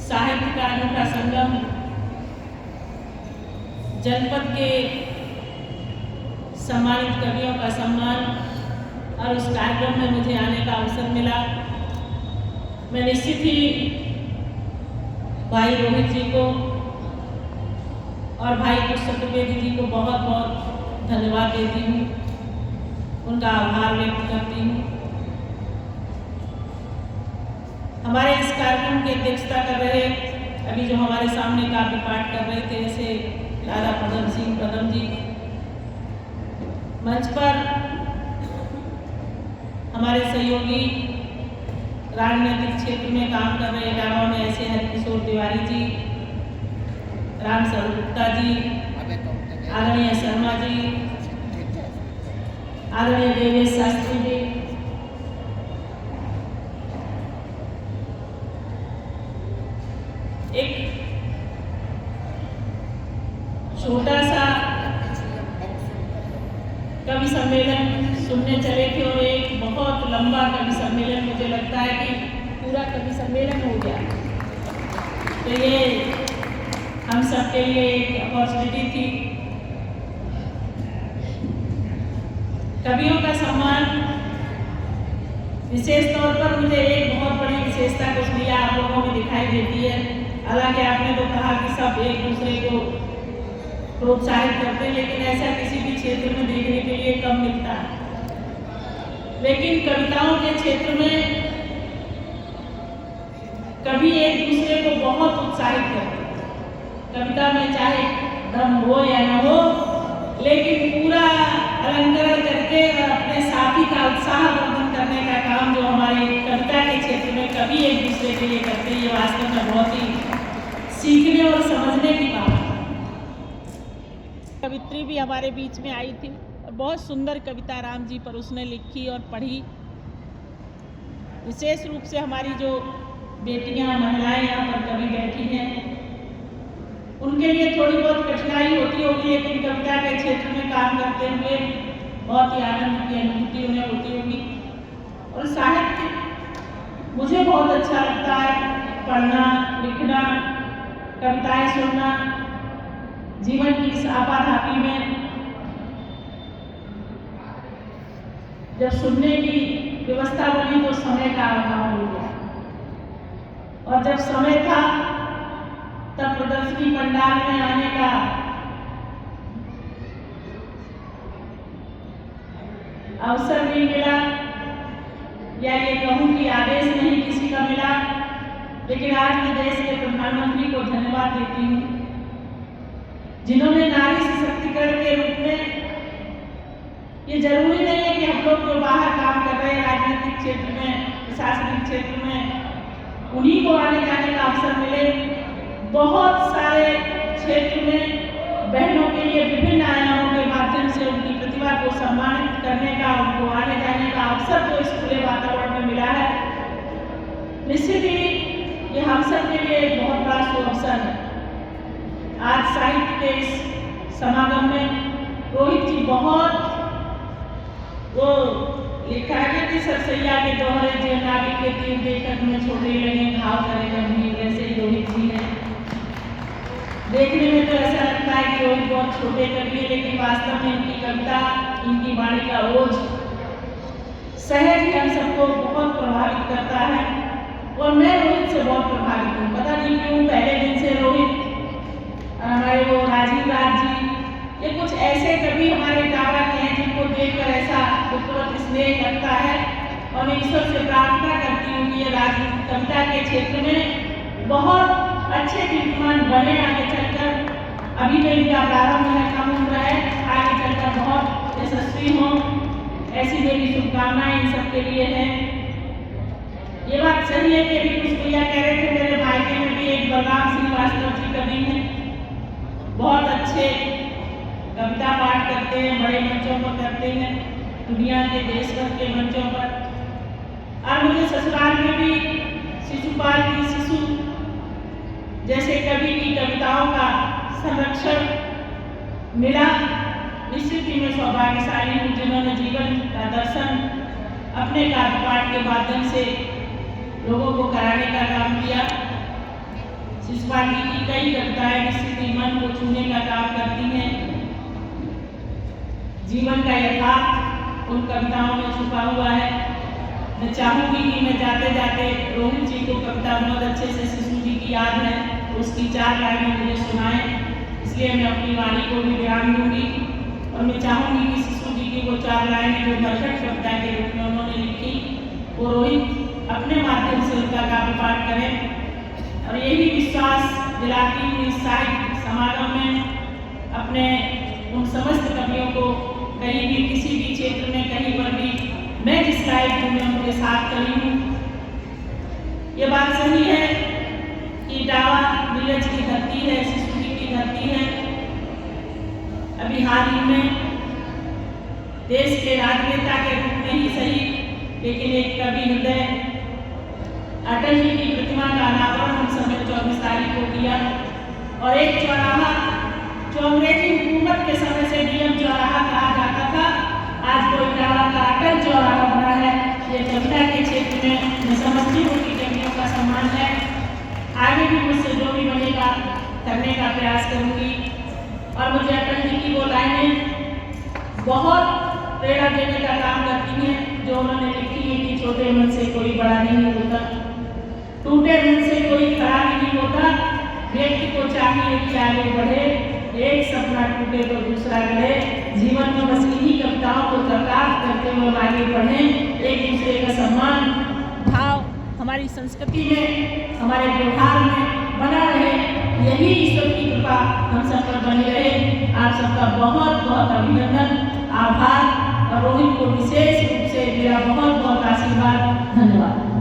साहित्यकारों का संगम जनपद के सम्मानित कवियों का सम्मान और उस कार्यक्रम में मुझे आने का अवसर मिला। मैं निश्चित ही भाई रोहित जी को और भाई कुश चतुर्वेदी जी को बहुत बहुत धन्यवाद देती हूँ, उनका आभार व्यक्त करती हूँ। हमारे इस कार्यक्रम की अध्यक्षता कर रहे अभी जो हमारे सामने काव्य पाठ कर रहे थे, जैसे दादा पदम सिंह पदम जी, मंच पर हमारे सहयोगी राजनीतिक क्षेत्र में काम कर रहे गाँवों में ऐसे हरकिशोर तिवारी जी, राम सर गुप्ता जी, आदरणीय शर्मा जी, आदरणीय देवेश शास्त्री जी, एक छोटा सा कवि सम्मेलन सुनने चले थे और एक बहुत लंबा कवि सम्मेलन, मुझे लगता है कि पूरा कवि सम्मेलन हो गया। तो ये हम सबके लिए एक अपॉर्चुनिटी थी। कवियों का सम्मान विशेष तौर पर मुझे एक बहुत बड़ी विशेषता कुछ लिया आप लोगों में दिखाई देती है। हालांकि आपने तो कहा कि सब एक दूसरे को प्रोत्साहित करते हैं, लेकिन ऐसा किसी भी क्षेत्र में देखने के लिए कम मिलता है। लेकिन कविताओं के क्षेत्र में कवि एक दूसरे को बहुत उत्साहित करते हैं। कविता में चाहे दम हो या न हो, लेकिन पूरा अलंकरण करके और अपने साथी का उत्साह वर्धन करने का काम जो हमारे कविता के क्षेत्र में कवि एक दूसरे के लिए करते हैं, ये वास्तव में बहुत ही सीखने और समझने की बात है। कवित्री भी हमारे बीच में आई थी और बहुत सुंदर कविता राम जी पर उसने लिखी और पढ़ी। विशेष रूप से हमारी जो बेटियां महिलाएं यहाँ पर कवि बैठी हैं, उनके लिए थोड़ी बहुत कठिनाई होती होगी, लेकिन कविता के क्षेत्र में काम करते हुए बहुत ही आनंद की अनुभूति उन्हें होती होगी। और साहित्य मुझे बहुत अच्छा लगता है, पढ़ना, लिखना, कविताएं सुनना। जीवन की इस आपाधापी में जब सुनने की व्यवस्था बनी तो समय का अभाव हो गया, और जब समय था तब प्रदर्शनी पंडाल में आने का अवसर नहीं मिला, या ये कहूँ कि आदेश नहीं किसी का मिला। लेकिन आज मैं देश के प्रधानमंत्री को धन्यवाद देती हूँ, जिन्होंने नारी सशक्तिकरण के रूप में, ये जरूरी नहीं है कि हम लोग जो बाहर काम कर रहे हैं राजनीतिक क्षेत्र में, प्रशासनिक क्षेत्र में, उन्हीं को आने जाने का अवसर मिले। बहुत सारे क्षेत्र में बहनों के लिए विभिन्न आयामों के माध्यम से उनकी प्रतिभा को सम्मानित करने का, उनको आने जाने का अवसर जो इस खुले वातावरण में मिला है, निश्चित ही ये हम सब के लिए एक बहुत बड़ा शुभ अवसर है। आज साहित्य के इस समागम में रोहित जी बहुत वो लिखा है कि सरसैया के दोहरे जो नाविक के तीर देखकर में छोड़ने लगे घाव करेगा नहीं, वैसे ही रोहित जी है। देखने में तो ऐसा लगता है कि रोहित बहुत छोटे कवि है, लेकिन वास्तव में इनकी कविता, इनकी वाणी का ओज सहज ही हम सबको बहुत प्रभावित करता है। और मैं रोहित से बहुत प्रभावित हूँ, पता नहीं क्यों। पहले दिन से रोहित, हमारे वो राजीव राज जी, ये कुछ ऐसे कवि हमारे टाबरा के हैं जिनको देखकर ऐसा खूबसूरत स्नेह लगता है। और मैं ईश्वर से प्रार्थना करती हूँ कि ये राजनीतिक कविता के क्षेत्र में बहुत अच्छे कीर्तिमान बने आगे चलकर। अभी तो इनका प्रारंभ है, कम उम्र है, आगे चलकर बहुत यशस्वी हों, ऐसी मेरी शुभकामनाएं इन सबके लिए है। ये बात सही है कि अभी कुछ भैया कह रहे थे, मेरे भाई में भी एक बलराम श्रीवास्तव जी कवि हैं, बहुत अच्छे कविता पाठ करते हैं, बड़े मंचों पर करते हैं, दुनिया के देश भर के मंचों पर। और मुझे ससुराल में भी शिशुपाल की शिशु जैसे कवि की कविताओं का संरक्षण मिला। निश्चित ही मैं सौभाग्यशाली हूँ, जिन्होंने जीवन का दर्शन अपने काव्य पाठ के माध्यम से लोगों को कराने का काम किया। शिशुपाल जी की कई कविताएं निश्चित ही मन को छूने का काम करती हैं। जीवन का यथार्थ उन कविताओं में छुपा हुआ है। मैं चाहूंगी कि मैं जाते जाते रोहित जी को कविता बहुत अच्छे से शिशु जी की याद है तो उसकी 4 लाइनें मुझे सुनाएं, इसलिए मैं अपनी वाणी को भी ध्यान दूंगी और मैं चाहूंगी कि शिशु जी की वो 4 लाइनें जो दर्शक कविता के रूप में उन्होंने लिखी वो रोहित अपने माध्यम से उनका काव्य पाठ करें और यही विश्वास दिलाती हुई साहित्य समागम में अपने उन समस्त कवियों को कहीं भी किसी भी क्षेत्र में कहीं पर भी मैं जिस लायक हूँ मैं उनके साथ खड़ी हूँ। ये बात सही है कि डावा नीरज की धरती है, शिशु जी की धरती है। अभी हाल ही में देश के राजनेता के रूप में ही सही लेकिन एक कवि हृदय अटल जी की प्रतिमा का अनावरण हम सब ने 24 तारीख को किया और एक चौराहा जो अंग्रेजी हुकूमत के समय से डीएम चौराहा कहा जाता था आज कोई डाला का अटल चौराहा बना है। ये कविता के क्षेत्र में मैं समझती हूँ कि कवियों का सम्मान है। आगे भी मुझसे जो भी बनेगा करने का प्रयास करूँगी और मुझे अटल जी की वो लाइनें बहुत प्रेरणा देने का काम करती हैं जो उन्होंने लिखी है कि छोटे मन से कोई बड़ा नहीं होता, टूटे मन से कोई खड़ा नहीं होता, व्यक्ति को चाहिए कि आगे बढ़े, एक सपना टूटे तो दूसरा गढ़े। जीवन में बस इन्हीं कविताओं को तर्कात करते हुए आगे बढ़े, एक दूसरे का सम्मान भाव हमारी संस्कृति में हमारे व्यवहार में बना रहे, यही ईश्वर की कृपा हम सब पर बनी रहे। आप सबका बहुत बहुत अभिनंदन, आभार और रोहित को विशेष रूप से मेरा बहुत बहुत आशीर्वाद। धन्यवाद।